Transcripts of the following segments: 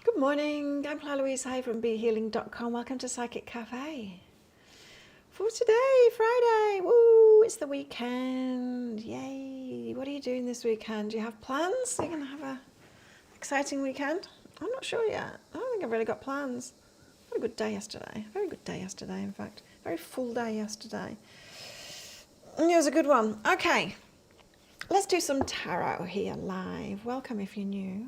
Good morning, I'm Claire Louise Hay from BeHealing.com. Welcome to Psychic Cafe. For today, Friday, woo, it's the weekend, yay. What are you doing this weekend? Do you have plans? Are you going to have an exciting weekend? I'm not sure yet. I don't think I've really got plans. I had a good day yesterday, a very good day yesterday, in fact. Very full day yesterday. It was a good one. Okay, let's do some tarot here live. Welcome if you're new.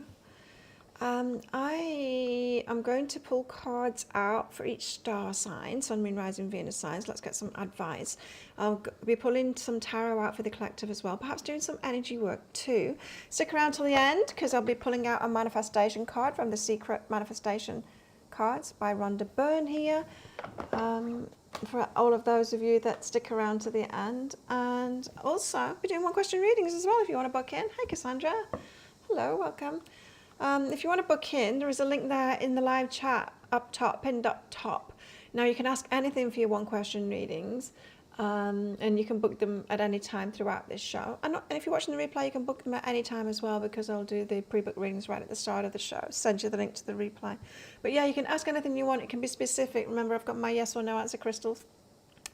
I am going to pull cards out for each star sign, Sun, Moon, Rising, Venus signs. Let's get some advice. I'll be pulling some tarot out for the collective as well, perhaps doing some energy work too. Stick around till the end because I'll be pulling out a manifestation card from the Secret Manifestation Cards by Rhonda Byrne here. For all of those of you that stick around to the end. And also, I'll be doing one question readings as well if you want to book in. Hi Cassandra. Hello, welcome. If you want to book in, there is a link there in the live chat up top, pinned up top. Now you can ask anything for your one question readings, and you can book them at any time throughout this show. And if you're watching the replay, you can book them at any time as well, because I'll do the pre-book readings right at the start of the show. Send you the link to the replay. But yeah, you can ask anything you want. It can be specific. Remember, I've got my yes or no answer crystals,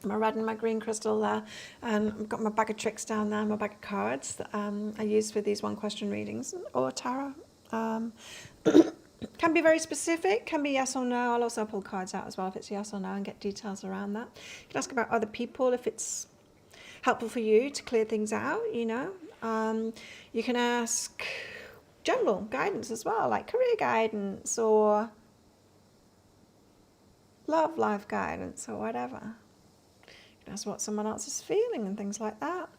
my red and my green crystal there, and I've got my bag of tricks down there, my bag of cards that I use for these one question readings or tarot. Can be very specific, can be yes or no. I'll also pull cards out as well if it's yes or no and get details around that. You can ask about other people if it's helpful for you to clear things out, you know. You can ask general guidance as well, like career guidance or love life guidance or whatever. You can ask what someone else is feeling and things like that.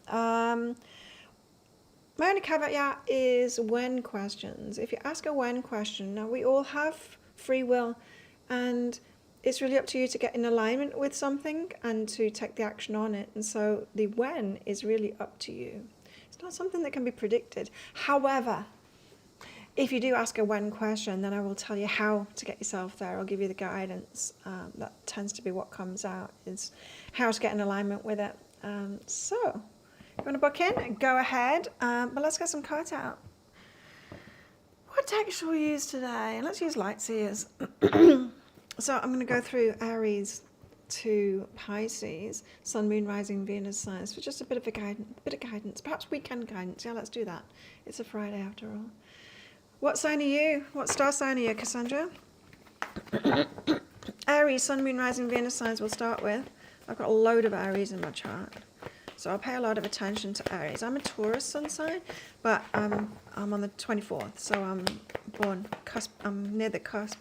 My only caveat is when questions. If you ask a when question, now we all have free will, and it's really up to you to get in alignment with something and to take the action on it. And so the when is really up to you. It's not something that can be predicted. However, if you do ask a when question, then I will tell you how to get yourself there. I'll give you the guidance. That tends to be what comes out, is how to get in alignment with it. So, if you want to book in, go ahead, but let's get some cards out. What deck shall we use today? Let's use light seers. So I'm going to go through Aries to Pisces, Sun, Moon, Rising, Venus signs for just a bit of guidance, perhaps weekend guidance. Yeah, let's do that. It's a Friday after all. What sign are you? What star sign are you, Cassandra? Aries, Sun, Moon, Rising, Venus signs we'll start with. I've got a load of Aries in my chart, so I'll pay a lot of attention to Aries. I'm a Taurus sun sign, but I'm on the 24th, so I'm near the cusp.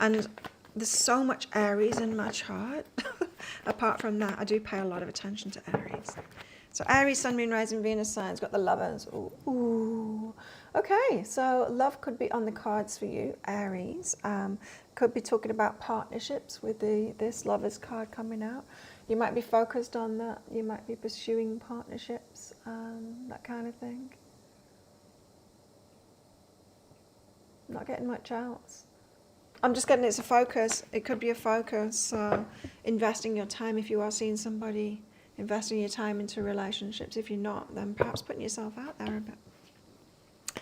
And there's so much Aries in my chart. Apart from that, I do pay a lot of attention to Aries. So Aries, Sun, Moon, Rising, Venus signs, got the lovers. Ooh. Okay, so love could be on the cards for you, Aries. Could be talking about partnerships with this lovers card coming out. You might be focused on that. You might be pursuing partnerships, that kind of thing. Not getting much else. I'm just getting it's a focus. It could be a focus. So investing your time if you are seeing somebody, investing your time into relationships. If you're not, then perhaps putting yourself out there a bit.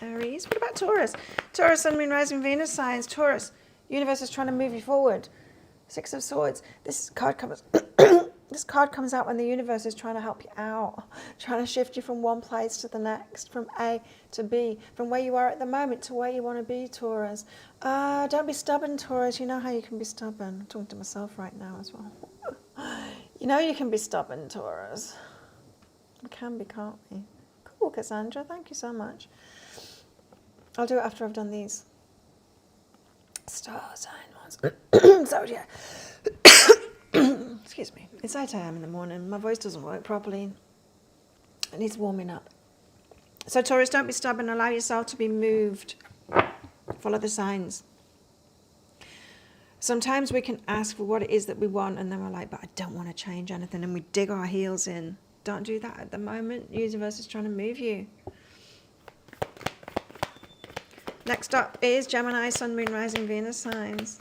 Aries. What about Taurus? Taurus, Sun, Moon, Rising, Venus signs. Taurus, universe is trying to move you forward. Six of Swords. This card comes this card comes out when the universe is trying to help you out, trying to shift you from one place to the next, from A to B, from where you are at the moment to where you want to be, Taurus. Don't be stubborn, Taurus. You know how you can be stubborn. I'm talking to myself right now as well. You know you can be stubborn, Taurus. We can be, can't we? Cool, Cassandra. Thank you so much. I'll do it after I've done these star sign ones. Zodiac. Excuse me. It's 8 a.m. in the morning. My voice doesn't work properly. It needs warming up. So Taurus, don't be stubborn. Allow yourself to be moved. Follow the signs. Sometimes we can ask for what it is that we want, and then we're like, but I don't want to change anything, and we dig our heels in. Don't do that at the moment. The universe is trying to move you. Next up is Gemini, Sun, Moon, Rising, Venus signs.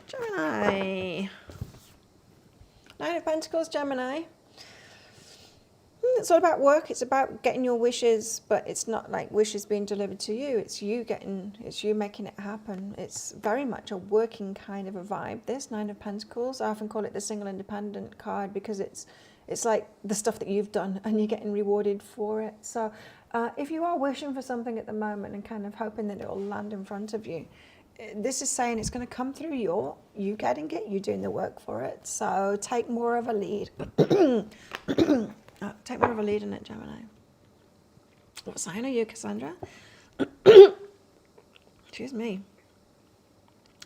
Gemini. Nine of Pentacles, Gemini. It's all about work. It's about getting your wishes, but it's not like wishes being delivered to you. It's you making it happen. It's very much a working kind of a vibe. This Nine of Pentacles, I often call it the single independent card, because it's like the stuff that you've done and you're getting rewarded for it. So if you are wishing for something at the moment and kind of hoping that it will land in front of you, this is saying it's going to come through you getting it, you doing the work for it. So take more of a lead. Take more of a lead in it, Gemini. What sign are you, Cassandra? Excuse me.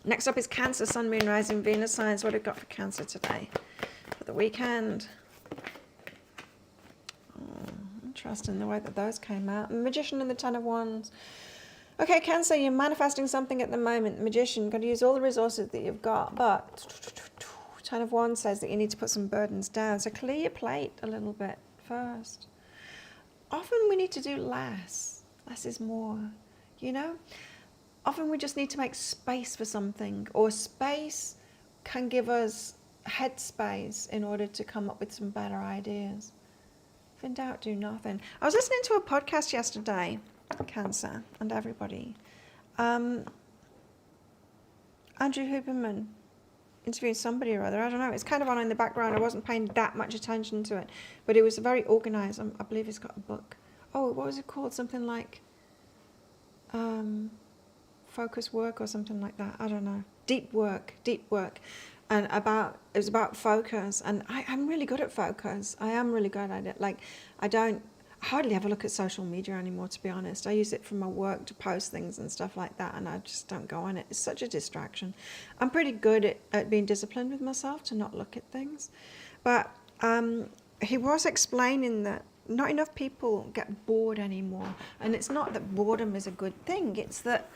Next up is Cancer, Sun, Moon, Rising, Venus signs. What have we got for Cancer today? For the weekend. Interesting the way that those came out. Magician and the Ten of Wands. Okay, Cancer, you're manifesting something at the moment. The Magician, got to use all the resources that you've got, but Ten of Wands says that you need to put some burdens down. So clear your plate a little bit first. Often we need to do less. Less is more, you know? Often we just need to make space for something, or space can give us headspace in order to come up with some better ideas. If in doubt, do nothing. I was listening to a podcast yesterday, Cancer and everybody. Andrew Huberman interviewing somebody or other. I don't know. It's kind of on in the background. I wasn't paying that much attention to it, but it was very organised. I believe he's got a book. Oh, what was it called? Something like Focus Work or something like that. I don't know. Deep work. And it was about focus. And I'm really good at focus. I am really good at it. Like, I hardly ever look at social media anymore, to be honest. I use it for my work to post things and stuff like that, and I just don't go on it. It's such a distraction. I'm pretty good at being disciplined with myself to not look at things. But he was explaining that not enough people get bored anymore. And it's not that boredom is a good thing. It's that,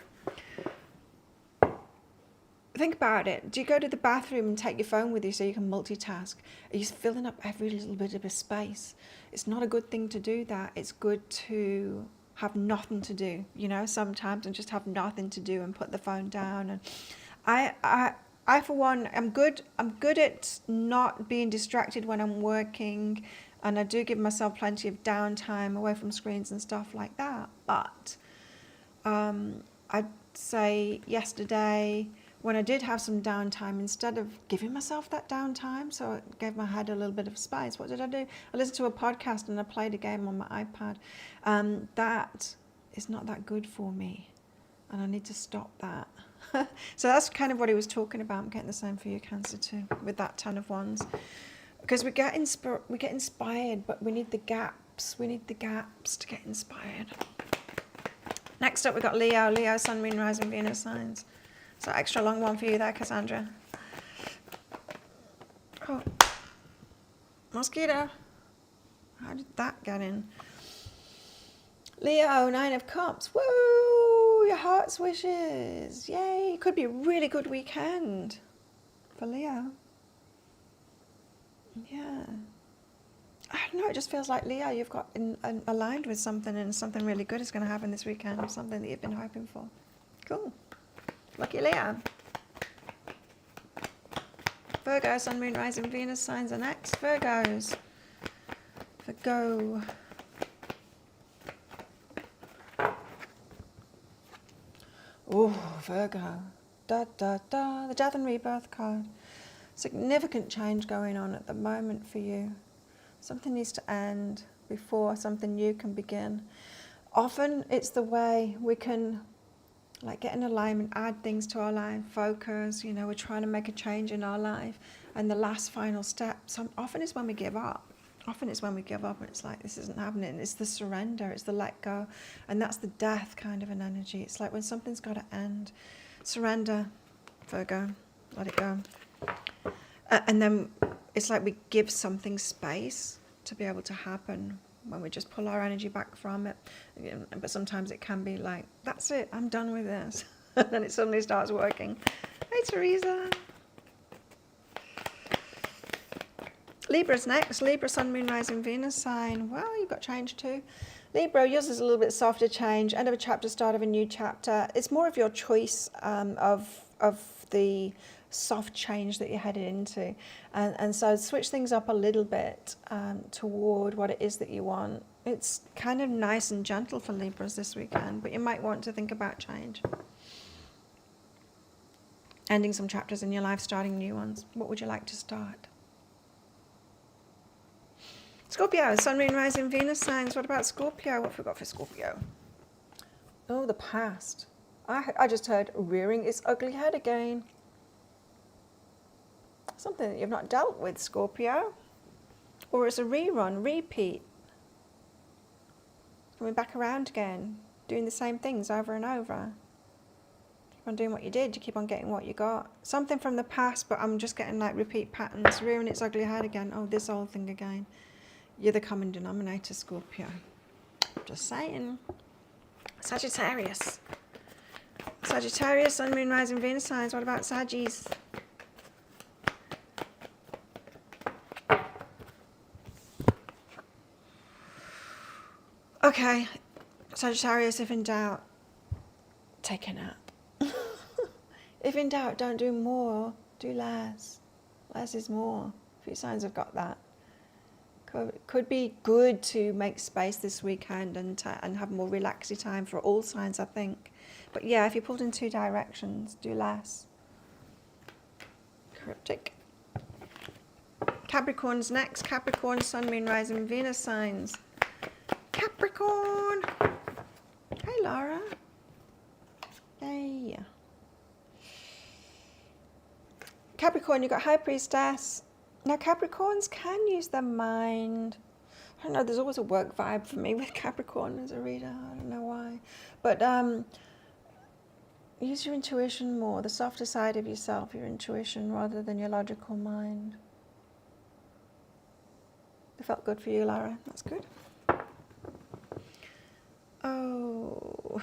think about it. Do you go to the bathroom and take your phone with you so you can multitask? Are you filling up every little bit of a space? It's not a good thing to do that. It's good to have nothing to do, you know, sometimes, and just have nothing to do and put the phone down. And I for one, I'm good at not being distracted when I'm working, and I do give myself plenty of downtime away from screens and stuff like that. But I'd say yesterday, when I did have some downtime, instead of giving myself that downtime, so I gave my head a little bit of space, what did I do? I listened to a podcast and I played a game on my iPad. That is not that good for me, and I need to stop that. So that's kind of what he was talking about. I'm getting the same for you, Cancer, too, with that Ten of Wands. Because we get inspired, but we need the gaps. We need the gaps to get inspired. Next up, we've got Leo. Leo, Sun, Moon, Rising, Venus signs. So extra long one for you there, Cassandra. Oh, mosquito. How did that get in? Leo, Nine of Cups. Woo! Your heart's wishes. Yay! Could be a really good weekend for Leo. Yeah. I don't know, it just feels like, Leo, you've got aligned with something, and something really good is going to happen this weekend, or something that you've been hoping for. Cool. Lucky Leo. Virgo, Sun, Moon, Rising, Venus signs are next. Virgos. Virgo. Oh, Virgo. Da, da, da. The Death and Rebirth card. Significant change going on at the moment for you. Something needs to end before something new can begin. Often it's the way we can get in alignment, add things to our life, focus, you know, we're trying to make a change in our life. And the last final step, often is when we give up. Often it's when we give up and it's like, this isn't happening. It's the surrender, it's the let go. And that's the death kind of an energy. It's like when something's got to end. Surrender, Virgo, let it go. And then it's like we give something space to be able to happen when we just pull our energy back from it. But sometimes it can be like, that's it, I'm done with this. And then it suddenly starts working. Hey, Teresa. Libra's next. Libra, Sun, Moon, Rising, Venus sign. Well, you've got change too. Libra, yours is a little bit softer change. End of a chapter, start of a new chapter. It's more of your choice of the soft change that you're headed into. And so switch things up a little bit toward what it is that you want. It's kind of nice and gentle for Libras this weekend, but you might want to think about change. Ending some chapters in your life, starting new ones. What would you like to start? Scorpio, Sun, Moon, Rising, Venus signs. What about Scorpio? What have we got for Scorpio? Oh, the past. I just heard rearing its ugly head again. Something that you've not dealt with, Scorpio. Or it's a rerun, repeat. Coming back around again, doing the same things over and over. Keep on doing what you did, you keep on getting what you got. Something from the past, but I'm just getting like repeat patterns. Rearing its ugly head again. Oh, this old thing again. You're the common denominator, Scorpio. Just saying. Sagittarius. Sagittarius, Sun, Moon, Rising, Venus signs. What about Saggies? Okay, Sagittarius, if in doubt, take a nap. If in doubt, don't do more, do less. Less is more. A few signs have got that. Could be good to make space this weekend and have more relaxy time for all signs, I think. But yeah, if you're pulled in two directions, do less. Cryptic. Capricorn's next. Capricorn, Sun, Moon, Rising, Venus signs. Capricorn. Hey, Laura. Hey. Capricorn, you've got High Priestess. Now, Capricorns can use their mind. I don't know, there's always a work vibe for me with Capricorn as a reader. I don't know why. But use your intuition more, the softer side of yourself, your intuition, rather than your logical mind. It felt good for you, Lara. That's good. Oh,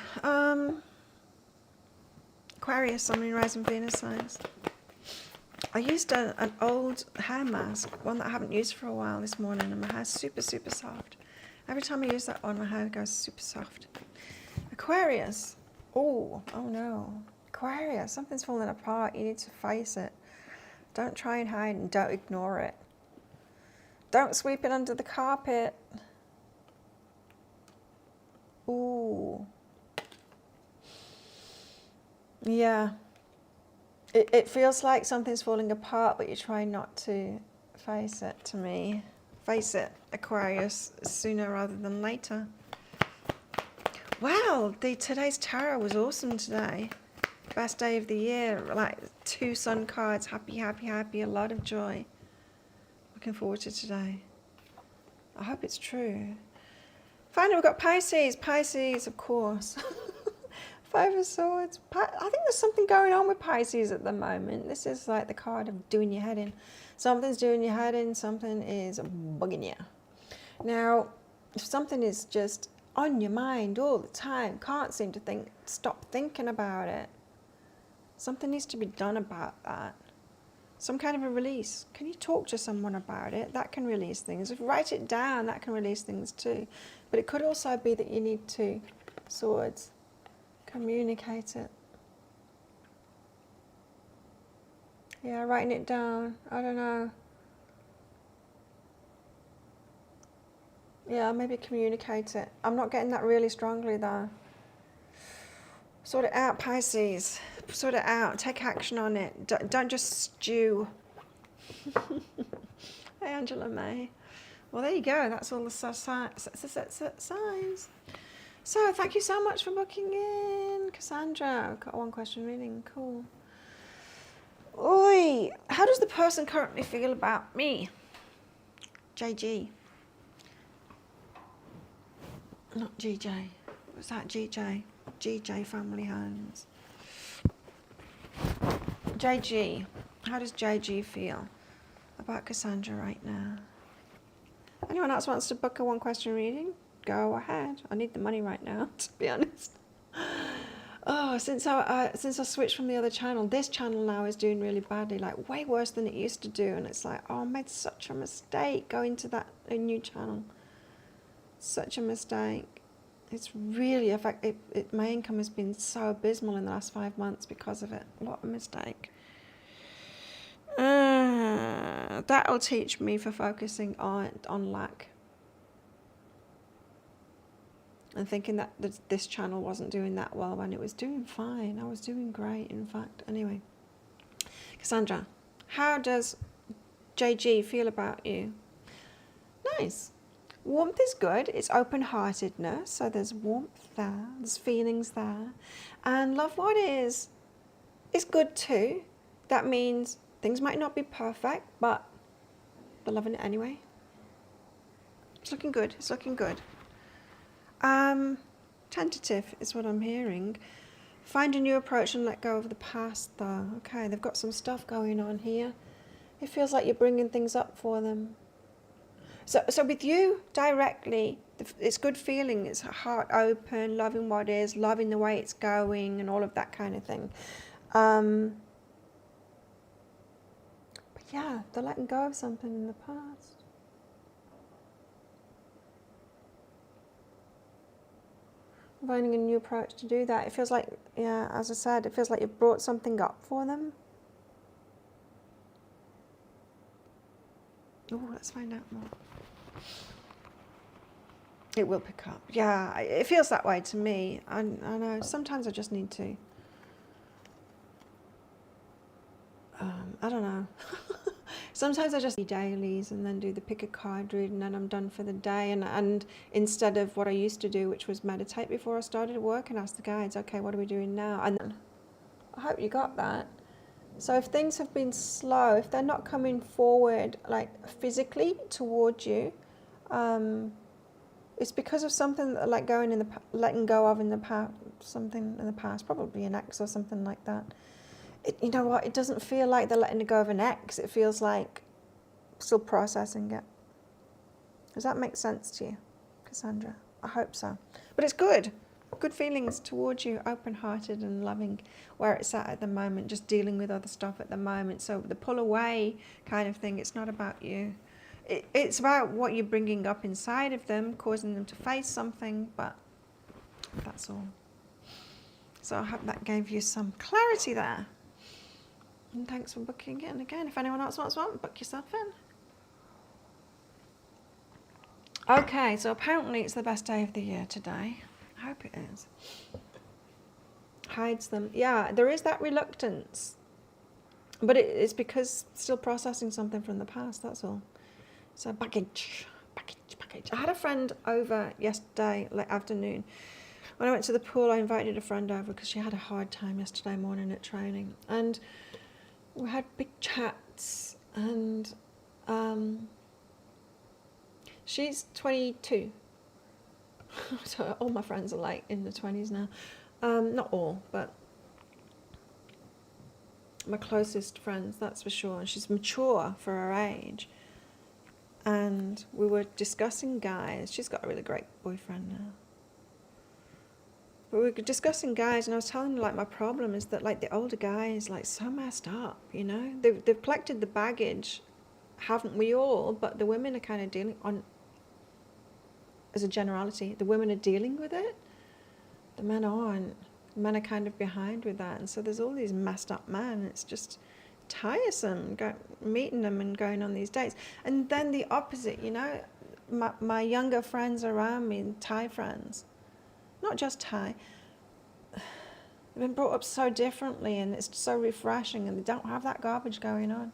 Aquarius, Sun, Moon, Rising, Venus signs. I used an old hair mask, one that I haven't used for a while this morning, and my hair's super, super soft. Every time I use that one, my hair goes super soft. Aquarius. Oh no. Aquarius, something's falling apart. You need to face it. Don't try and hide and don't ignore it. Don't sweep it under the carpet. Ooh. Yeah. It feels like something's falling apart, but you're trying not to face it, to me. Face it, Aquarius, sooner rather than later. Wow, today's tarot was awesome today. Best day of the year, like 2 sun cards, happy, happy, happy, a lot of joy. Looking forward to today. I hope it's true. Finally, we've got Pisces. Pisces, of course. 5 of Swords. I think there's something going on with Pisces at the moment. This is like the card of doing your head in. Something's doing your head in, something is bugging you. Now, if something is just on your mind all the time, can't seem to stop thinking about it, something needs to be done about that. Some kind of a release. Can you talk to someone about it? That can release things. If you write it down, that can release things too. But it could also be that you need to, Swords, communicate it. Yeah, writing it down. I don't know. Yeah, maybe communicate it. I'm not getting that really strongly though. Sort it out, Pisces. Sort it out. Take action on it. Don't just stew. Hey, Angela May. Well, there you go. That's all the signs. So, thank you so much for booking in, Cassandra. I've got a 1 question reading. Cool. Oi, how does the person currently feel about me? JG. Not GJ. What's that? GJ. GJ Family Homes. JG. How does JG feel about Cassandra right now? Anyone else wants to book a 1 question reading? Go ahead. I need the money right now, to be honest. Oh, since I switched from the other channel, this channel now is doing really badly, like way worse than it used to do. And it's like, oh, I made such a mistake going to that new channel. Such a mistake. It's really affected. My income has been so abysmal in the last 5 months because of it. What a mistake. That'll teach me for focusing on lack. And thinking that this channel wasn't doing that well when it was doing fine. I was doing great, in fact. Anyway. Cassandra, how does JG feel about you? Nice. Warmth is good. It's open-heartedness. So there's warmth there. There's feelings there. And love what is good too. That means things might not be perfect, but they're loving it anyway. It's looking good. It's looking good. Tentative is what I'm hearing. Find a new approach and let go of the past though. Okay, they've got some stuff going on here. It feels like you're bringing things up for them. So with you directly, it's good feeling. It's heart open, loving what is, loving the way it's going and all of that kind of thing. But yeah, they're letting go of something in the past. Finding a new approach to do that. It feels like, yeah, as I said, it feels like you've brought something up for them. Oh, let's find out more. It will pick up. Yeah, it feels that way to me. I know, sometimes I just need to, I don't know. Sometimes I just do dailies and then do the pick a card read and then I'm done for the day. And instead of what I used to do, which was meditate before I started work and ask the guides, okay, what are we doing now? And then, I hope you got that. So if things have been slow, if they're not coming forward like physically towards you, it's because of something that, like letting go of in the past, something in the past, probably an ex or something like that. You know what? It doesn't feel like they're letting go of an ex. It feels like still processing it. Does that make sense to you, Cassandra? I hope so. But it's good. Good feelings towards you, open-hearted and loving where it's at the moment, just dealing with other stuff at the moment. So the pull away kind of thing, it's not about you. It's about what you're bringing up inside of them, causing them to face something, but that's all. So I hope that gave you some clarity there. And thanks for booking in again. If anyone else wants one, book yourself in. Okay, so apparently it's the best day of the year today. I hope it is. Hides them. Yeah, there is that reluctance. But it's because still processing something from the past, that's all. So baggage. I had a friend over yesterday, late afternoon. When I went to the pool, I invited a friend over because she had a hard time yesterday morning at training. And we had big chats, and she's 22. So all my friends are like in the 20s now. Not all, but my closest friends, that's for sure. And she's mature for her age. And we were discussing guys. She's got a really great boyfriend now. But we were discussing guys, and I was telling her, like, my problem is that, like, the older guys, like, so messed up, you know? They've collected the baggage, haven't we all? But the women are kind of dealing on, as a generality, the women are dealing with it. The men aren't. The men are kind of behind with that. And so there's all these messed up men. It's just tiresome meeting them and going on these dates. And then the opposite, you know, my younger friends around me, Thai friends, not just Thai, they've been brought up so differently, and it's so refreshing, and they don't have that garbage going on.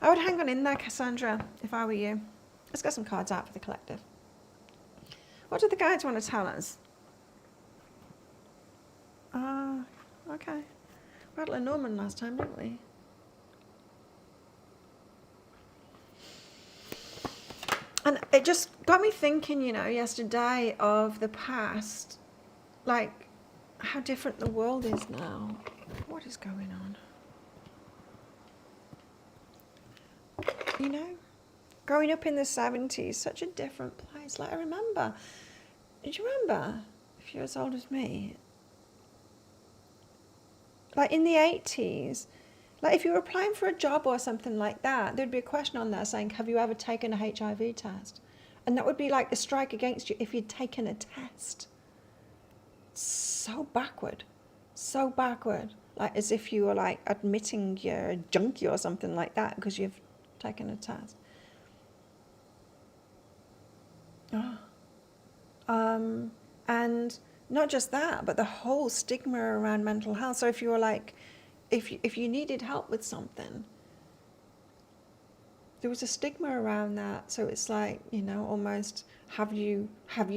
I would hang on in there, Cassandra, if I were you. Let's get some cards out for the collective. What do the guides want to tell us? Okay. We had Lenormand last time, didn't we? And it just got me thinking, you know, yesterday of the past, like how different the world is now. What is going on? You know, growing up in the 70s, such a different place. Like, I remember, did you remember, if you're as old as me, like in the 80s, Like if you were applying for a job or something like that, there'd be a question on there saying, have you ever taken a HIV test? And that would be like a strike against you if you'd taken a test. So backward. So backward. Like as if you were like admitting you're a junkie or something like that because you've taken a test. And not just that, but the whole stigma around mental health. So if you were like, if you needed help with something, there was a stigma around that. So it's like, you know, almost have you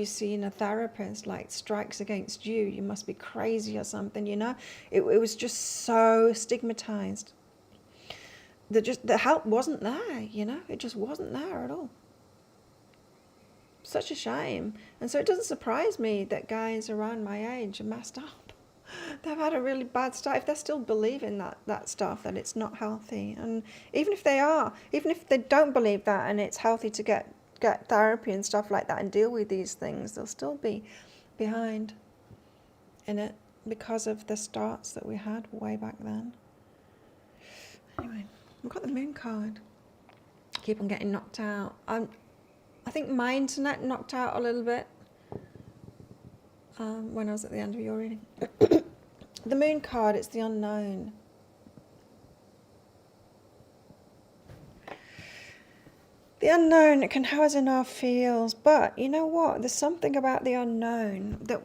seen a therapist? Like strikes against you. You must be crazy or something. You know, it was just so stigmatized. The help wasn't there. You know, it just wasn't there at all. Such a shame. And so it doesn't surprise me that guys around my age are messed up. They've had a really bad start. If they're still believing that stuff, that it's not healthy. And even if they are, even if they don't believe that and it's healthy to get therapy and stuff like that and deal with these things, they'll still be behind in it because of the starts that we had way back then. Anyway, we've got the moon card. Keep on getting knocked out. I think my internet knocked out a little bit when I was at the end of your reading. The moon card, it's the unknown. The unknown, it can have us in our feels, but you know what? There's something about the unknown that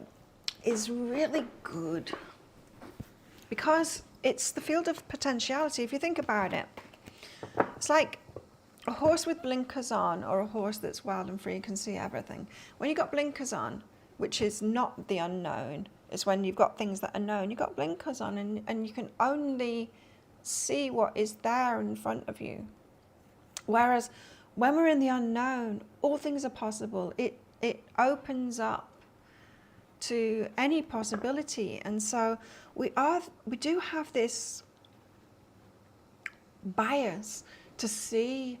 is really good because it's the field of potentiality. If you think about it, it's like a horse with blinkers on or a horse that's wild and free and can see everything. When you've got blinkers on, which is not the unknown, it's when you've got things that are known, you've got blinkers on and you can only see what is there in front of you. Whereas when we're in the unknown, all things are possible. It opens up to any possibility. And so we do have this bias to see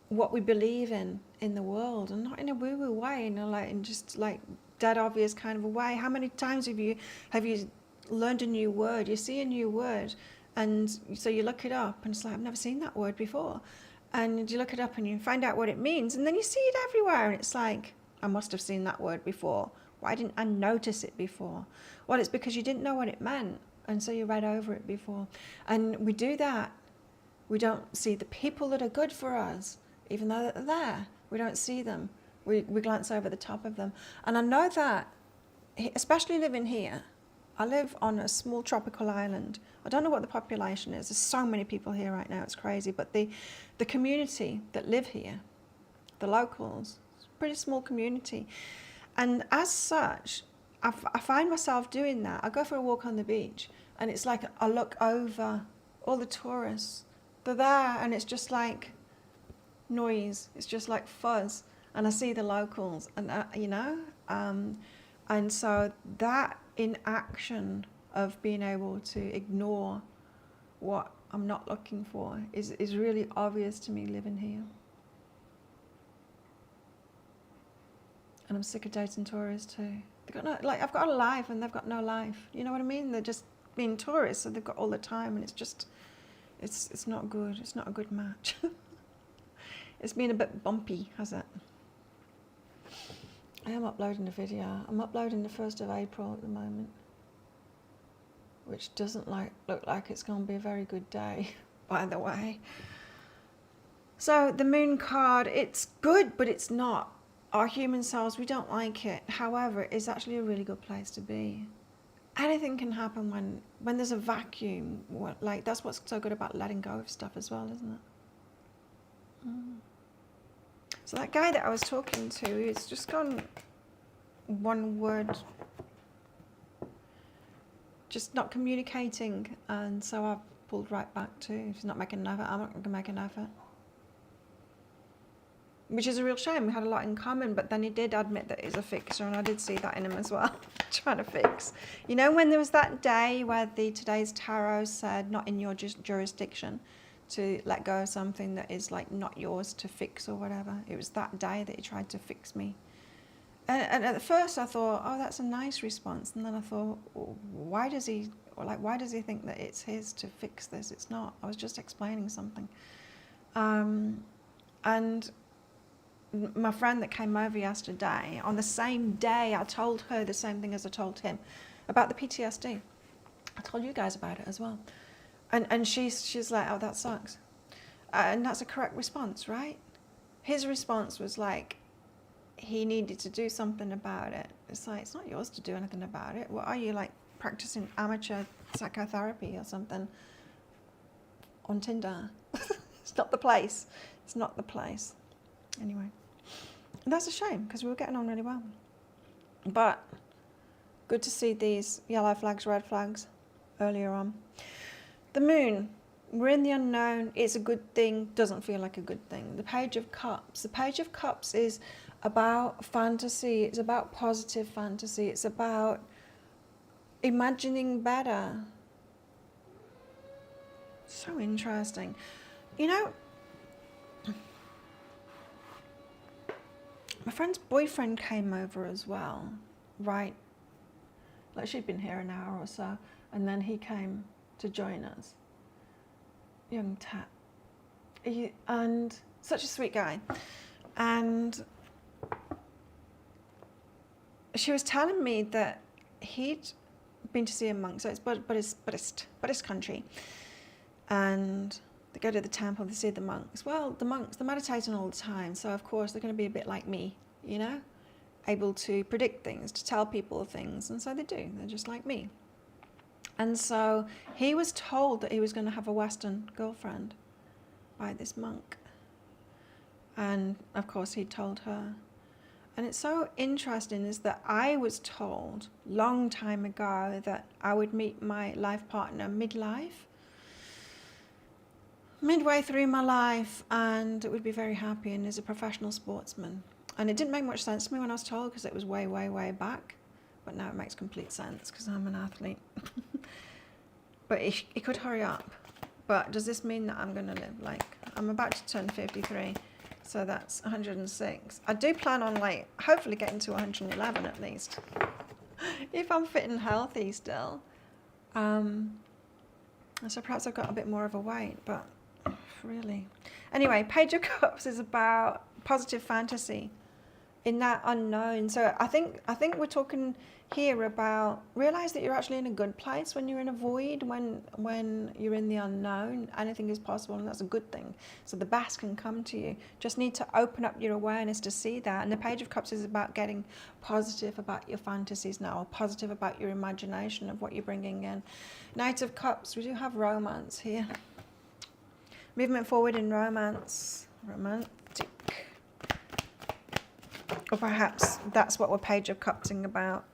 what we believe in the world, and not in a woo-woo way, you know, like in just like dead obvious kind of a way. How many times have you learned a new word? You see a new word, and so you look it up, and it's like, I've never seen that word before, and you look it up and you find out what it means, and then you see it everywhere, and it's like, I must have seen that word before. Why didn't I notice it before? Well, it's because you didn't know what it meant, and so you read over it before. And we do that. We don't see the people that are good for us. Even though they're there, we don't see them. We glance over the top of them. And I know that, especially living here, I live on a small tropical island. I don't know what the population is. There's so many people here right now, it's crazy. But the community that live here, the locals, it's a pretty small community. And as such, I find myself doing that. I go for a walk on the beach, and it's like I look over all the tourists. They're there, and it's just like noise, it's just like fuzz, and I see the locals, and you know, and so that inaction of being able to ignore what I'm not looking for is really obvious to me living here. And I'm sick of dating tourists too. They've got no, like, I've got a life and they've got no life. You know what I mean? They're just being tourists, so they've got all the time, and it's just, it's not good. It's not a good match. It's been a bit bumpy, has it? I am uploading a video. I'm uploading the 1st of April at the moment, which doesn't look like it's going to be a very good day, by the way. So the moon card, it's good, but it's not. Our human selves, we don't like it. However, it's actually a really good place to be. Anything can happen when there's a vacuum. Like, that's what's so good about letting go of stuff as well, isn't it? So that guy that I was talking to, he's just gone one word, just not communicating, and so I've pulled right back too. If he's not making an effort, I'm not going to make an effort. Which is a real shame. We had a lot in common, but then he did admit that he's a fixer, and I did see that in him as well, trying to fix. You know, when there was that day where today's tarot said, not in your jurisdiction, to let go of something that is like not yours to fix or whatever. It was that day that he tried to fix me. And at first I thought, oh, that's a nice response. And then I thought, well, why does he think that it's his to fix this? It's not. I was just explaining something. And my friend that came over yesterday, on the same day, I told her the same thing as I told him about the PTSD. I told you guys about it as well. And she's like, oh, that sucks. And that's a correct response, right? His response was like, he needed to do something about it. It's like, it's not yours to do anything about it. What are you, like, practicing amateur psychotherapy or something on Tinder? It's not the place. It's not the place. Anyway, and that's a shame because we were getting on really well. But good to see these yellow flags, red flags earlier on. The moon. We're in the unknown. It's a good thing. Doesn't feel like a good thing. The Page of Cups. The Page of Cups is about fantasy. It's about positive fantasy. It's about imagining better. So interesting. You know, my friend's boyfriend came over as well, right? Like, she'd been here an hour or so, and then he came to join us. Young Tat. And such a sweet guy. And she was telling me that he'd been to see a monk, so it's Buddhist country. And they go to the temple, they see the monks. Well, the monks, they're meditating all the time, so of course they're going to be a bit like me, you know? Able to predict things, to tell people things, and so they do. They're just like me. And so he was told that he was going to have a Western girlfriend by this monk. And of course he told her. And it's so interesting is that I was told long time ago that I would meet my life partner midway through my life, and it would be very happy, and is a professional sportsman. And it didn't make much sense to me when I was told because it was way, way, way back. But now it makes complete sense because I'm an athlete. But it could hurry up. But does this mean that I'm going to live? Like, I'm about to turn 53, so that's 106. I do plan on, like, hopefully getting to 111 at least. If I'm fit and healthy still. So perhaps I've got a bit more of a weight, but really. Anyway, Page of Cups is about positive fantasy in that unknown. So I think we're talking here about realize that you're actually in a good place when you're in a void, when you're in the unknown. Anything is possible, and that's a good thing. So the best can come to you. Just need to open up your awareness to see that. And the Page of Cups is about getting positive about your fantasies now, or positive about your imagination of what you're bringing in. Knight of Cups, we do have romance here. Movement forward in romance. Romantic. Or perhaps that's what we're Page of Cupsing about.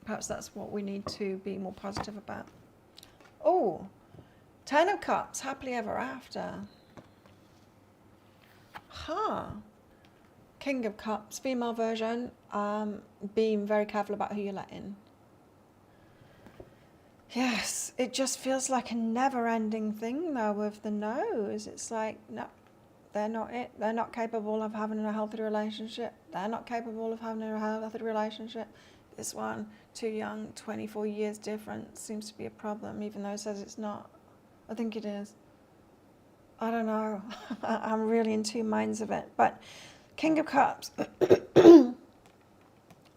Perhaps that's what we need to be more positive about. Oh, Ten of Cups, happily ever after. King of Cups, female version. Being very careful about who you let in. Yes, it just feels like a never-ending thing, though, with the no's. It's like, no, they're not it. They're not capable of having a healthy relationship. They're not capable of having a healthy relationship. This one, too young, 24 years difference, seems to be a problem, even though it says it's not. I think it is. I don't know. I'm really in two minds of it. But King of Cups,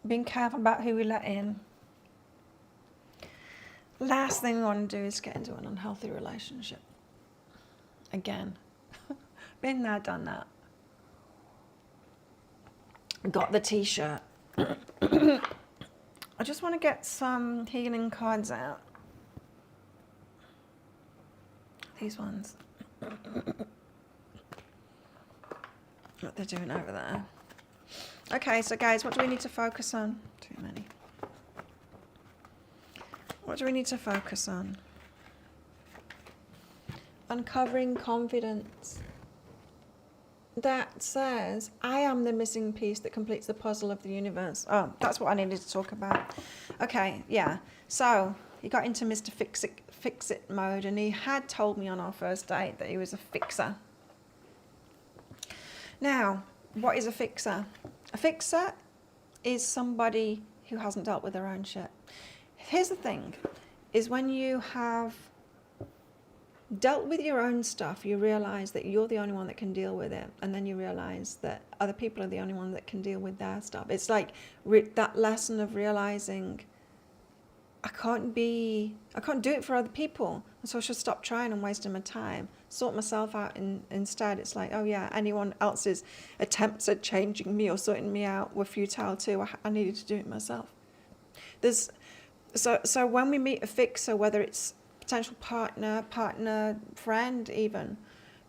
being careful about who we let in. Last thing we want to do is get into an unhealthy relationship. Again. Been there, done that. Got the t-shirt. I just want to get some healing cards out. These ones. What they're doing over there. Okay, so guys, what do we need to focus on? Too many. What do we need to focus on? Uncovering confidence. That says, I am the missing piece that completes the puzzle of the universe. Oh, that's what I needed to talk about. Okay, yeah. So, he got into Mr. Fix-It mode, and he had told me on our first date that he was a fixer. Now, what is a fixer? A fixer is somebody who hasn't dealt with their own shit. Here's the thing, is when you have dealt with your own stuff, you realize that you're the only one that can deal with it, and then you realize that other people are the only one that can deal with their stuff. It's like that lesson of realizing I can't do it for other people, so I should stop trying and wasting my time, sort myself out instead. It's like, oh yeah, anyone else's attempts at changing me or sorting me out were futile too. I needed to do it myself. So when we meet a fixer, whether it's potential partner, friend even,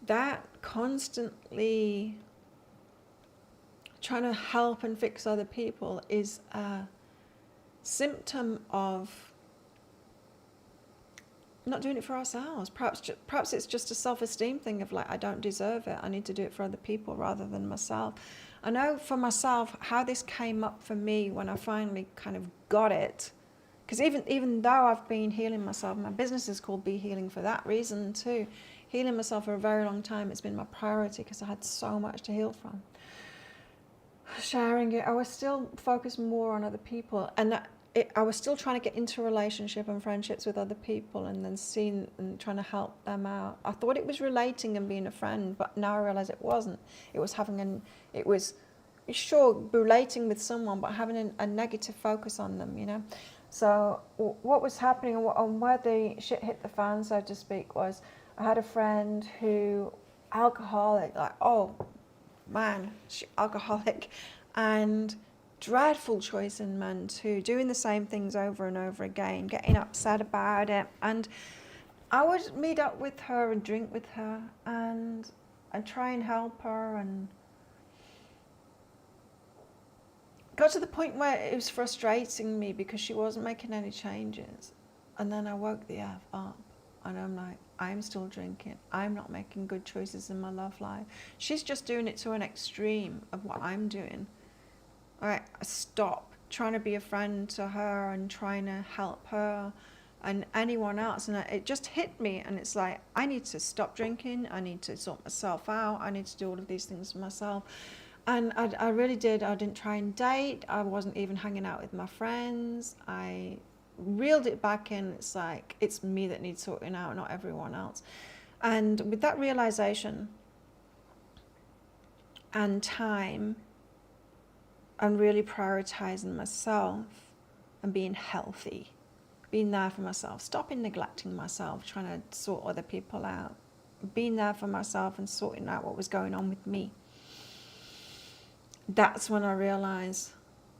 that constantly trying to help and fix other people is a symptom of not doing it for ourselves. Perhaps it's just a self-esteem thing of like, I don't deserve it, I need to do it for other people rather than myself. I know for myself how this came up for me when I finally kind of got it. Because even though I've been healing myself, my business is called Be Healing for that reason too. Healing myself for a very long time, it's been my priority because I had so much to heal from. Sharing it, I was still focused more on other people, and I was still trying to get into a relationship and friendships with other people, and then seeing and trying to help them out. I thought it was relating and being a friend, but now I realize it wasn't. It was sure relating with someone, but having a negative focus on them, you know. So what was happening and where the shit hit the fan, so to speak, was I had a friend who, alcoholic, like, oh man, alcoholic, and dreadful choice in men too, doing the same things over and over again, getting upset about it. And I would meet up with her and drink with her and try and help her, and got to the point where it was frustrating me because she wasn't making any changes. And then I woke the F up and I'm like, I'm still drinking. I'm not making good choices in my love life. She's just doing it to an extreme of what I'm doing. All right, stop trying to be a friend to her and trying to help her and anyone else. And it just hit me, and it's like, I need to stop drinking. I need to sort myself out. I need to do all of these things for myself. And I really did. I didn't try and date. I wasn't even hanging out with my friends. I reeled it back in. It's like, it's me that needs sorting out, not everyone else. And with that realization and time and really prioritizing myself and being healthy, being there for myself, stopping neglecting myself, trying to sort other people out, being there for myself and sorting out what was going on with me. That's when I realized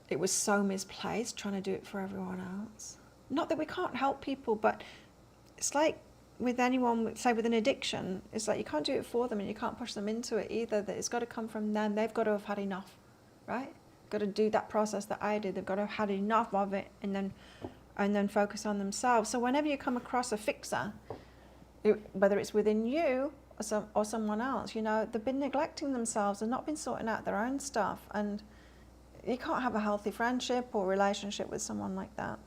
it was so misplaced, trying to do it for everyone else. Not that we can't help people, but it's like with anyone, say with an addiction, it's like you can't do it for them and you can't push them into it either. That it's got to come from them. They've got to have had enough, right? Got to do that process that I did. They've got to have had enough of it and then focus on themselves. So whenever you come across a fixer, whether it's within you or someone else, you know, they've been neglecting themselves and not been sorting out their own stuff, and you can't have a healthy friendship or relationship with someone like that.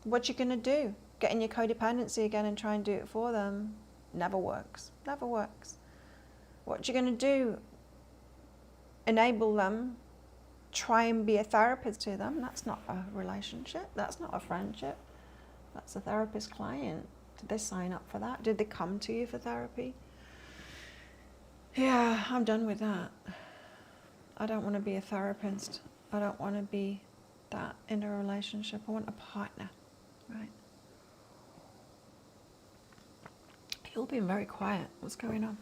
What you gonna do? Get in your codependency again and try and do it for them? Never works. Never works. What you gonna do? Enable them? Try and be a therapist to them? That's not a relationship. That's not a friendship. That's a therapist client. Did they sign up for that? Did they come to you for therapy? Yeah, I'm done with that. I don't want to be a therapist. I don't want to be that in a relationship. I want a partner, right? You're all being very quiet. What's going on?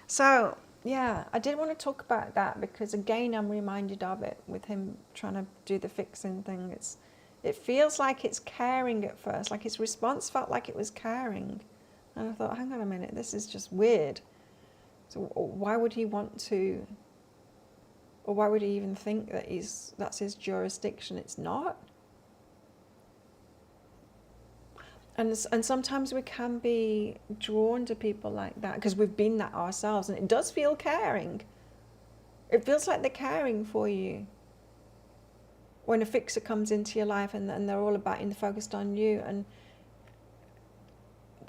So, yeah, I did want to talk about that because, again, I'm reminded of it with him trying to do the fixing thing. It feels like it's caring at first, like his response felt like it was caring. And I thought, hang on a minute, this is just weird. So why would he want to, or why would he even think that that's his jurisdiction? It's not. And sometimes we can be drawn to people like that because we've been that ourselves, and it does feel caring. It feels like they're caring for you. When a fixer comes into your life and they're all about and focused on you, and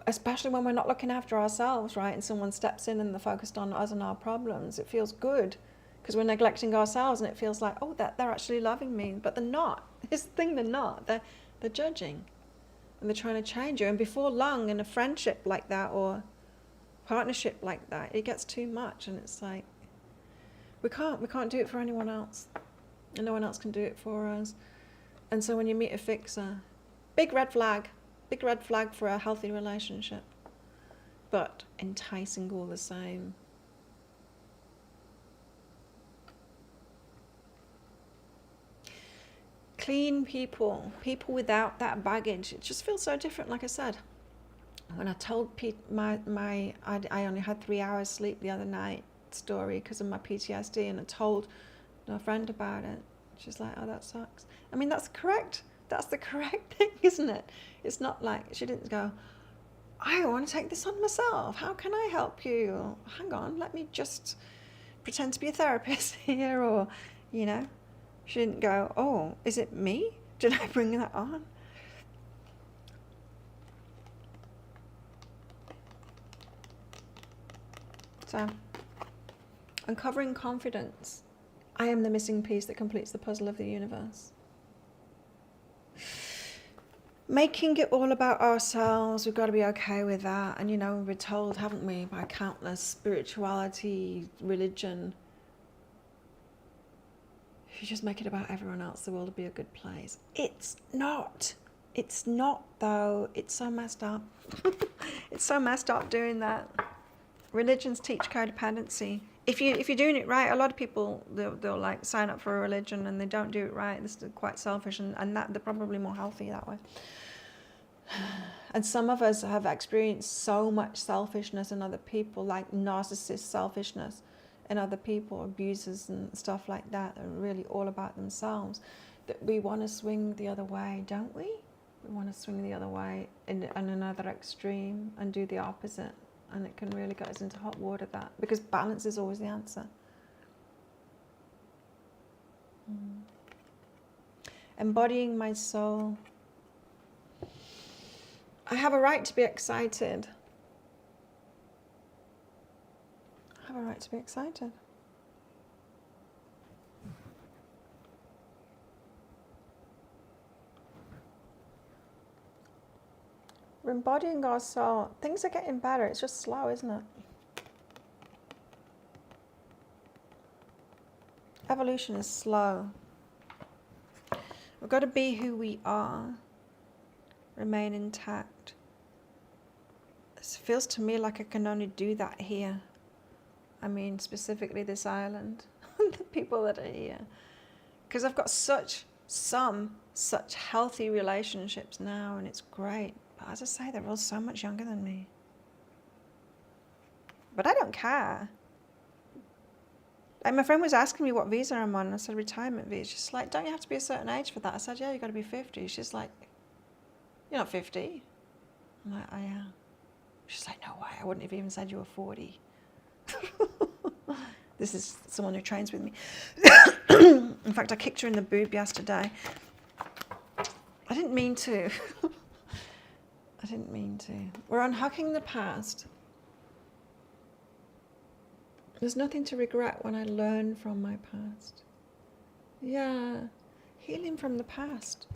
especially when we're not looking after ourselves, right? And someone steps in and they're focused on us and our problems, it feels good. Because we're neglecting ourselves, and it feels like, oh, that they're actually loving me, but they're not. It's the thing, they're not. They're judging, and they're trying to change you. And before long, in a friendship like that or partnership like that, it gets too much, and it's like we can't do it for anyone else, and no one else can do it for us. And so when you meet a fixer, big red flag for a healthy relationship, but enticing all the same. Clean people without that baggage, it just feels so different. Like I said, when I told Pete I only had 3 hours sleep the other night story because of my PTSD, and I told a friend about it, she's like, oh, that sucks. I mean, that's correct. That's the correct thing, isn't it? It's not like she didn't go, I want to take this on myself. How can I help you? Hang on, let me just pretend to be a therapist here, or, you know. She didn't go, oh, is it me? Did I bring that on? So, uncovering confidence. I am the missing piece that completes the puzzle of the universe. Making it all about ourselves, we've got to be okay with that. And, you know, we're told, haven't we, by countless spirituality, religion, if you just make it about everyone else, the world will be a good place. It's not. It's not, though. It's so messed up. It's so messed up doing that. Religions teach codependency. If you're doing it right, a lot of people, they'll like sign up for a religion and they don't do it right. This is quite selfish, and that they're probably more healthy that way. And some of us have experienced so much selfishness in other people, like narcissist selfishness in other people, abusers and stuff like that, are really all about themselves, that we want to swing the other way, don't we? We want to swing the other way in another extreme and do the opposite. And it can really get us into hot water, that, because balance is always the answer. Embodying my soul. I have a right to be excited. I have a right to be excited. We're embodying our soul. Things are getting better. It's just slow, isn't it? Evolution is slow. We've got to be who we are. Remain intact. It feels to me like I can only do that here. I mean, specifically this island. The people that are here. Because I've got such healthy relationships now, and it's great. But as I say, they're all so much younger than me. But I don't care. Like, my friend was asking me what visa I'm on, and I said retirement visa. She's like, don't you have to be a certain age for that? I said, yeah, you've got to be 50. She's like, you're not 50. I'm like, I am. She's like, no way, I wouldn't have even said you were 40. This is someone who trains with me. In fact, I kicked her in the boob yesterday. I didn't mean to. I didn't mean to. We're unhooking the past. There's nothing to regret when I learn from my past. Yeah, healing from the past.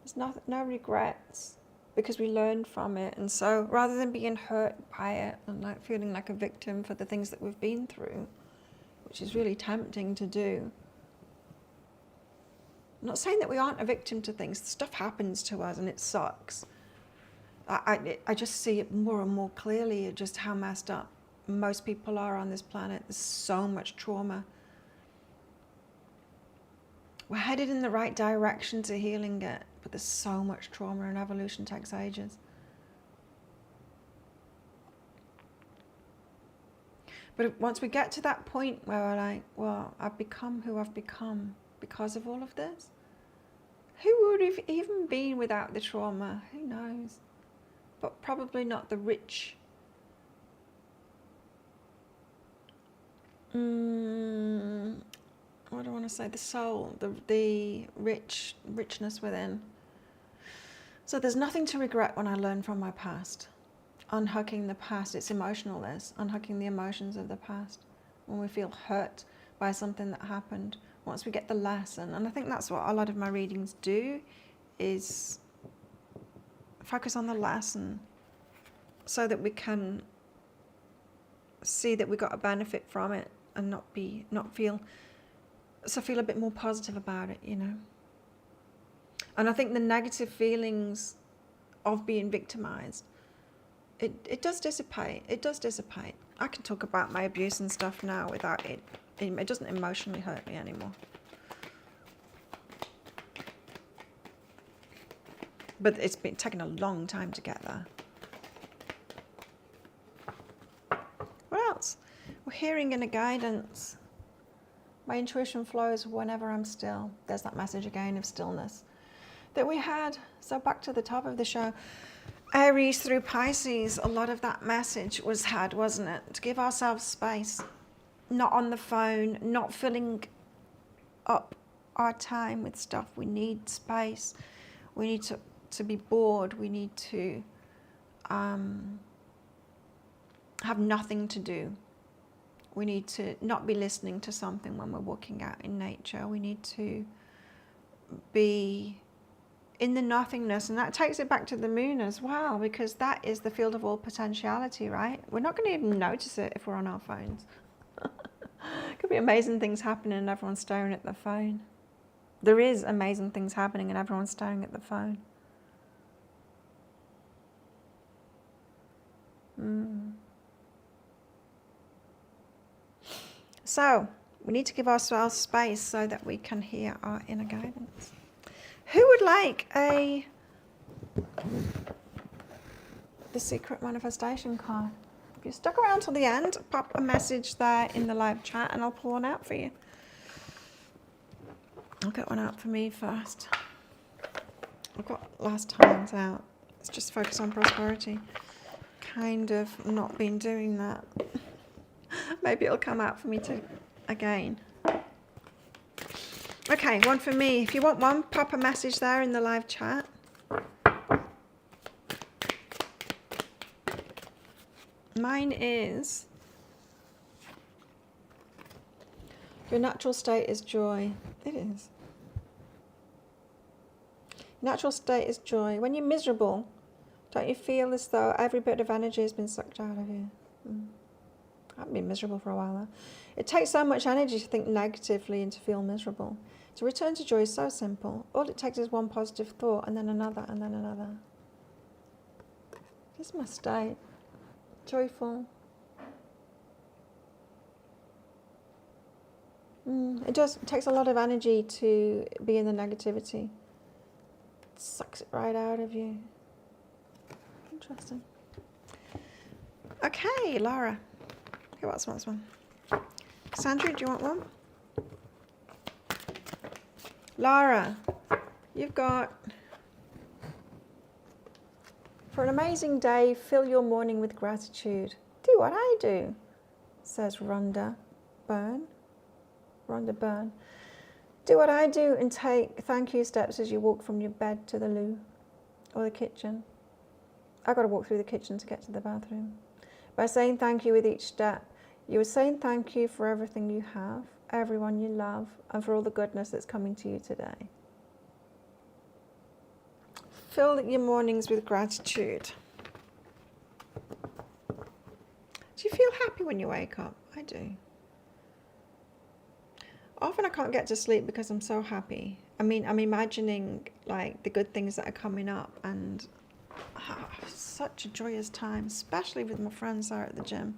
There's no regrets, because we learned from it. And so rather than being hurt by it and like feeling like a victim for the things that we've been through, which is really tempting to do. I'm not saying that we aren't a victim to things. Stuff happens to us and it sucks. I just see it more and more clearly, just how messed up most people are on this planet. There's so much trauma. We're headed in the right direction to healing it, but there's so much trauma, and evolution takes ages. But once we get to that point where we're like, well, I've become who I've become because of all of this, who would have even been without the trauma? Who knows? But probably not the rich. What do I want to say? The soul, the richness within. So there's nothing to regret when I learn from my past. Unhooking the past, it's emotionalness, unhooking the emotions of the past. When we feel hurt by something that happened. Once we get the lesson, and I think that's what a lot of my readings do, is focus on the lesson so that we can see that we got a benefit from it and feel a bit more positive about it, you know. And I think the negative feelings of being victimized, it does dissipate. It does dissipate. I can talk about my abuse and stuff now without it. It doesn't emotionally hurt me anymore. But it's been taking a long time to get there. What else? We're hearing inner guidance. My intuition flows whenever I'm still. There's that message again of stillness that we had. So back to the top of the show. Aries through Pisces, a lot of that message was had, wasn't it? To give ourselves space. Not on the phone, not filling up our time with stuff. We need space. We need to be bored. We need to have nothing to do. We need to not be listening to something when we're walking out in nature. We need to be in the nothingness, and that takes it back to the moon as well, because that is the field of all potentiality, right? We're not going to even notice it if we're on our phones. Could be amazing things happening and everyone's staring at the phone. There is amazing things happening and everyone's staring at the phone. So we need to give ourselves space so that we can hear our inner guidance. Who would like the secret manifestation card? If you stuck around till the end, pop a message there in the live chat and I'll pull one out for you. I'll get one out for me first. I've got last time's out. Let's just focus on prosperity. Kind of not been doing that. Maybe it'll come out for me too again. Okay, one for me. If you want one, pop a message there in the live chat. Mine is, your natural state is joy. It is. Natural state is joy. When you're miserable, don't you feel as though every bit of energy has been sucked out of you? I've been miserable for a while now. It takes so much energy to think negatively and to feel miserable. To return to joy is so simple. All it takes is one positive thought and then another and then another. This is my state. Joyful. It takes a lot of energy to be in the negativity. It sucks it right out of you. Interesting. Okay, Laura. Who else wants one? Cassandra, do you want one? Laura, you've got, for an amazing day, fill your morning with gratitude. Do what I do, says Rhonda Byrne. Do what I do and take thank you steps as you walk from your bed to the loo or the kitchen. I've got to walk through the kitchen to get to the bathroom. By saying thank you with each step, you are saying thank you for everything you have, everyone you love, and for all the goodness that's coming to you today. Fill your mornings with gratitude. Do you feel happy when you wake up? I do. Often I can't get to sleep because I'm so happy. I mean, I'm imagining like the good things that are coming up, and such a joyous time, especially with my friends there at the gym.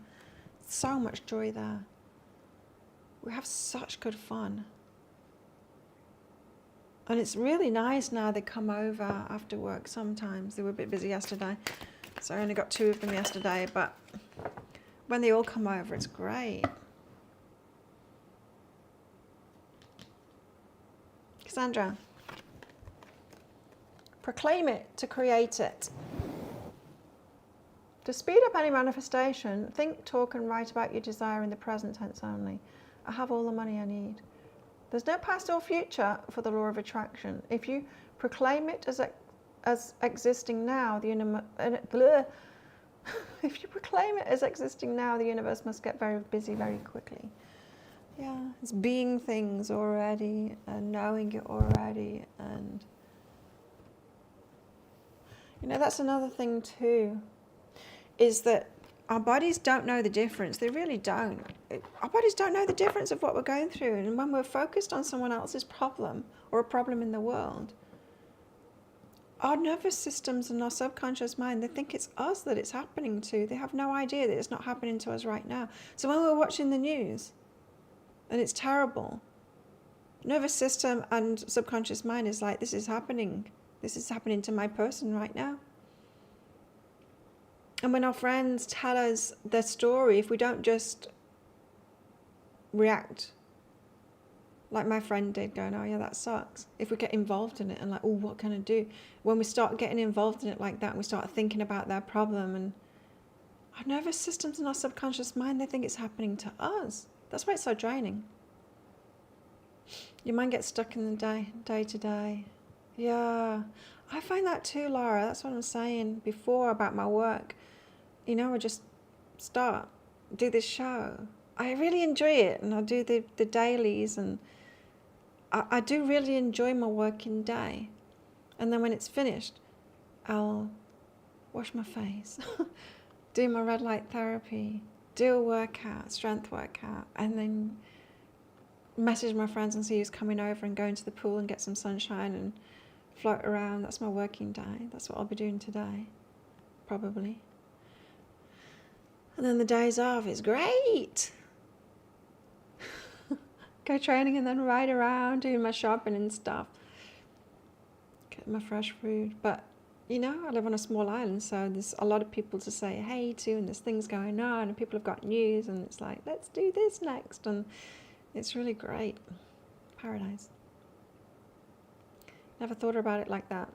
So much joy there. We have such good fun. And it's really nice now they come over after work sometimes. They were a bit busy yesterday, so I only got 2 of them yesterday, but when they all come over, it's great. Cassandra, proclaim it to create it. To speed up any manifestation, think, talk and write about your desire in the present tense only. I have all the money I need. There's no past or future for the law of attraction. If you proclaim it as existing now, if you proclaim it as existing now, the universe must get very busy very quickly. Yeah, it's being things already and knowing it already. And, that's another thing too, is that our bodies don't know the difference. They really don't. Our bodies don't know the difference of what we're going through. And when we're focused on someone else's problem or a problem in the world, our nervous systems and our subconscious mind, they think it's us that it's happening to. They have no idea that it's not happening to us right now. So when we're watching the news and it's terrible, nervous system and subconscious mind is like, this is happening. This is happening to my person right now. And when our friends tell us their story, if we don't just react like my friend did, going, oh yeah, that sucks. If we get involved in it and like, oh, what can I do? When we start getting involved in it like that, and we start thinking about their problem, and our nervous systems and our subconscious mind, they think it's happening to us. That's why it's so draining. Your mind gets stuck in the day to day. Yeah, I find that too, Laura. That's what I'm saying before about my work. I just do this show. I really enjoy it, and I do the dailies, and I do really enjoy my working day. And then when it's finished, I'll wash my face, do my red light therapy, do a workout, strength workout, and then message my friends and see who's coming over and go into the pool and get some sunshine and float around. That's my working day. That's what I'll be doing today, probably. And then the days off is great. Go training and then ride around, doing my shopping and stuff. Get my fresh food. But, I live on a small island, so there's a lot of people to say hey to, and there's things going on, and people have got news, and it's like, let's do this next. And it's really great. Paradise. Never thought about it like that.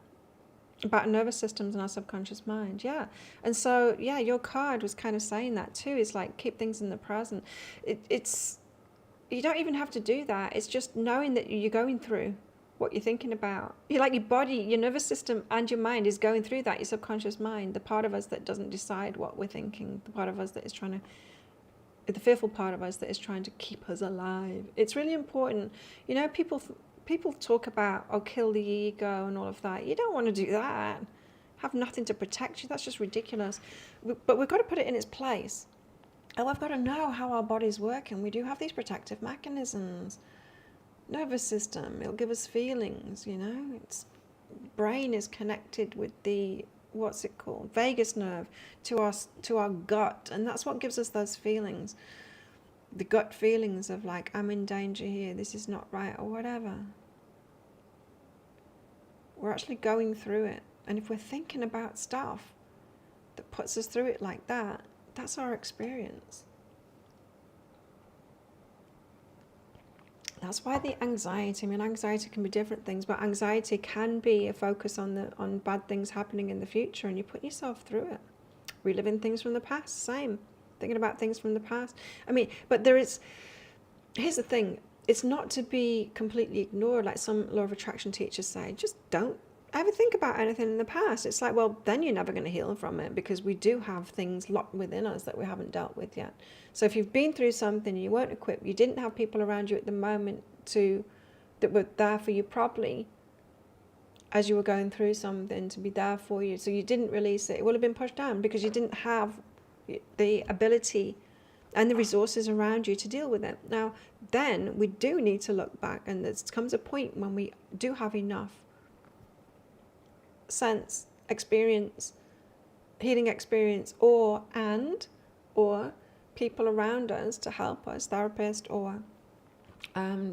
About nervous systems and our subconscious mind, yeah. And so, yeah, your card was kind of saying that too. It's like, keep things in the present. It's you don't even have to do that. It's just knowing that you're going through what you're thinking about. You're like, your body, your nervous system and your mind is going through that, your subconscious mind, the part of us that doesn't decide what we're thinking, the part of us that is trying to, the fearful part of us that is trying to keep us alive. It's really important. People talk about, kill the ego and all of that. You don't want to do that. Have nothing to protect you. That's just ridiculous. But we've got to put it in its place. And we've got to know how our bodies work. And we do have these protective mechanisms. Nervous system, it'll give us feelings, Its brain is connected with the, what's it called? Vagus nerve to our gut. And that's what gives us those feelings. The gut feelings of like, I'm in danger here, this is not right, or whatever. We're actually going through it. And if we're thinking about stuff that puts us through it like that, that's our experience. That's why the anxiety, anxiety can be different things, but anxiety can be a focus on bad things happening in the future, and you put yourself through it. Reliving things from the past, same. Thinking about things from the past. But here's the thing, it's not to be completely ignored, like some law of attraction teachers say, just don't ever think about anything in the past. It's like, well, then you're never going to heal from it, because we do have things locked within us that we haven't dealt with yet. So if you've been through something, you weren't equipped, you didn't have people around you at the moment that were there for you properly as you were going through something, to be there for you, so you didn't release it, it will have been pushed down because you didn't have the ability and the resources around you to deal with it. Now, then we do need to look back, and there comes a point when we do have enough sense, experience, healing experience, or people around us to help us, therapist, or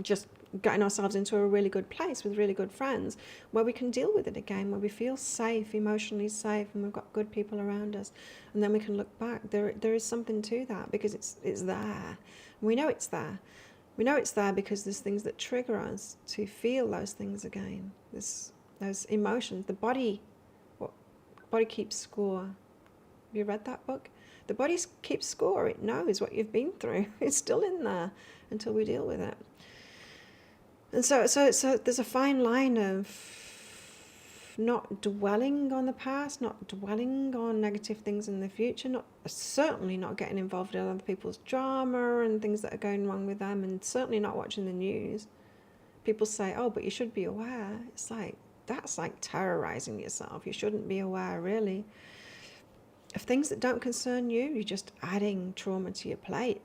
just getting ourselves into a really good place with really good friends where we can deal with it again, where we feel safe, emotionally safe, and we've got good people around us, and then we can look back. There is something to that, because it's there. We know it's there. We know it's there because there's things that trigger us to feel those things again. Those emotions. The body keeps score. Have you read that book? The body keeps score. It knows what you've been through. It's still in there until we deal with it. And so there's a fine line of not dwelling on the past, not dwelling on negative things in the future, certainly not getting involved in other people's drama and things that are going wrong with them, and certainly not watching the news. People say, oh, but you should be aware. It's like, that's like terrorizing yourself. You shouldn't be aware, really. Of things that don't concern you, you're just adding trauma to your plate.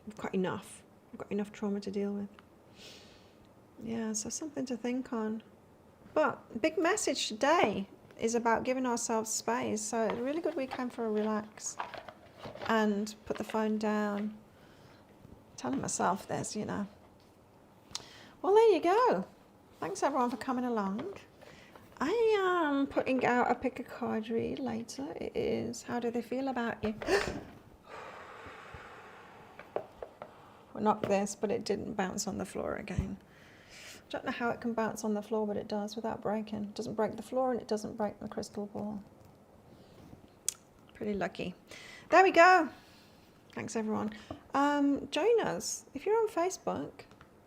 We've got enough. We've got enough trauma to deal with. Yeah, so something to think on. But the big message today is about giving ourselves space. So a really good weekend for a relax and put the phone down. Telling myself this, you know. Well, there you go. Thanks everyone for coming along. I am putting out a pick a card read later. It is How Do They Feel About You? Well, not this, but it didn't bounce on the floor again. I don't know how it can bounce on the floor, but it does without breaking. It doesn't break the floor and it doesn't break the crystal ball. Pretty lucky. There we go. Thanks everyone. Join us if you're on Facebook.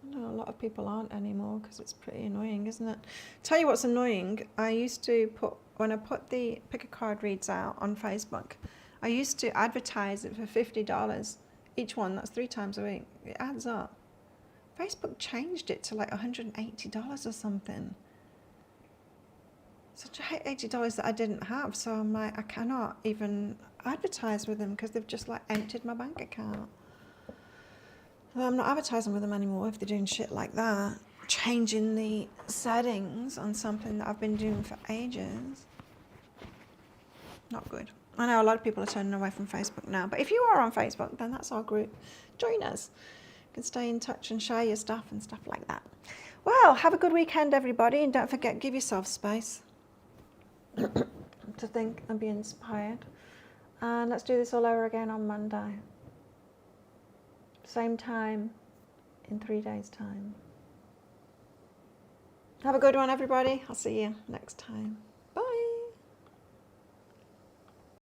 I know a lot of people aren't anymore because it's pretty annoying, isn't it? Tell you what's annoying. I used to put, when I put the pick a card reads out on Facebook, I used to advertise it for $50 each one. That's 3 times a week. It adds up. Facebook changed it to like $180 or something. Such $80 that I didn't have, so I'm like, I cannot even advertise with them because they've just like emptied my bank account. So I'm not advertising with them anymore if they're doing shit like that. Changing the settings on something that I've been doing for ages. Not good. I know a lot of people are turning away from Facebook now, but if you are on Facebook, then that's our group. Join us. You can stay in touch and share your stuff and stuff like that. Well, have a good weekend, everybody, and don't forget, give yourself space to think and be inspired. And let's do this all over again on Monday. Same time in 3 days' time. Have a good one, everybody. I'll see you next time.